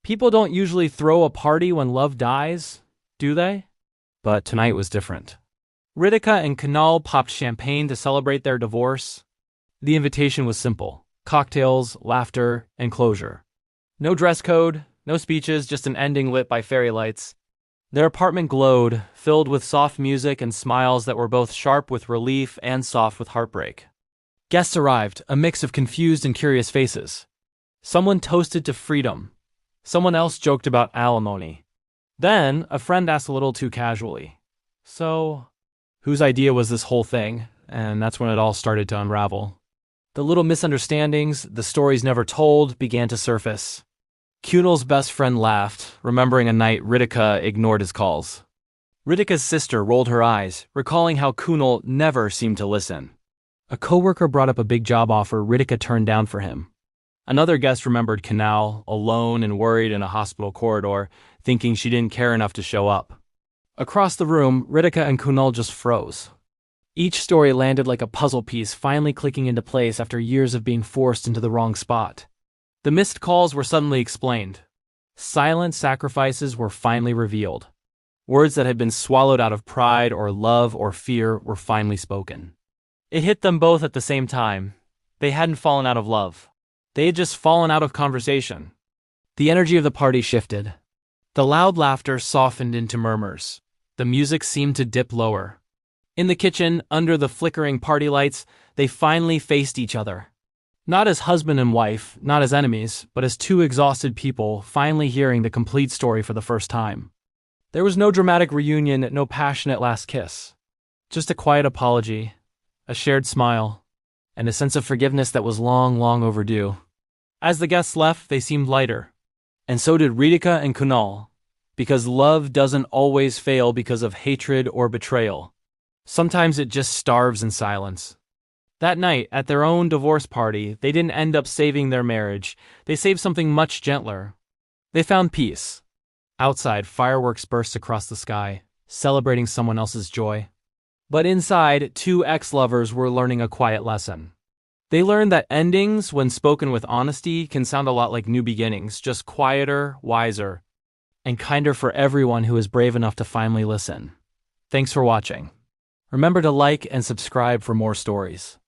People don't usually throw a party when love dies, do they? But tonight was different. Ritika and Kunal popped champagne to celebrate their divorce. The invitation was simple: cocktails, laughter, and closure. No dress code, no speeches, just an ending lit by fairy lights. Their apartment glowed, filled with soft music and smiles that were both sharp with relief and soft with heartbreak. Guests arrived, a mix of confused and curious faces. Someone toasted to freedom. Someone else joked about alimony. Then, a friend asked a little too casually, "So, whose idea was this whole thing?" And that's when it all started to unravel. The little misunderstandings, the stories never told, began to surface. Kunal's best friend laughed, remembering a night Ritika ignored his calls. Ritika's sister rolled her eyes, recalling how Kunal never seemed to listen. A coworker brought up a big job offer Ritika turned down for him. Another guest remembered Kunal, alone and worried in a hospital corridor, thinking she didn't care enough to show up. Across the room, Ritika and Kunal just froze. Each story landed like a puzzle piece, finally clicking into place after years of being forced into the wrong spot. The missed calls were suddenly explained. Silent sacrifices were finally revealed. Words that had been swallowed out of pride or love or fear were finally spoken. It hit them both at the same time. They hadn't fallen out of love. They had just fallen out of conversation. The energy of the party shifted. The loud laughter softened into murmurs. The music seemed to dip lower. In the kitchen, under the flickering party lights, they finally faced each other. Not as husband and wife, not as enemies, but as two exhausted people finally hearing the complete story for the first time. There was no dramatic reunion, no passionate last kiss. Just a quiet apology, a shared smile, and a sense of forgiveness that was long, long overdue. As the guests left, they seemed lighter. And so did Ritika and Kunal, because love doesn't always fail because of hatred or betrayal. Sometimes it just starves in silence. That night, at their own divorce party, they didn't end up saving their marriage. They saved something much gentler. They found peace. Outside, fireworks burst across the sky, celebrating someone else's joy. But inside, two ex-lovers were learning a quiet lesson. They learned that endings, when spoken with honesty, can sound a lot like new beginnings, just quieter, wiser, and kinder for everyone who is brave enough to finally listen. Thanks for watching. Remember to like and subscribe for more stories.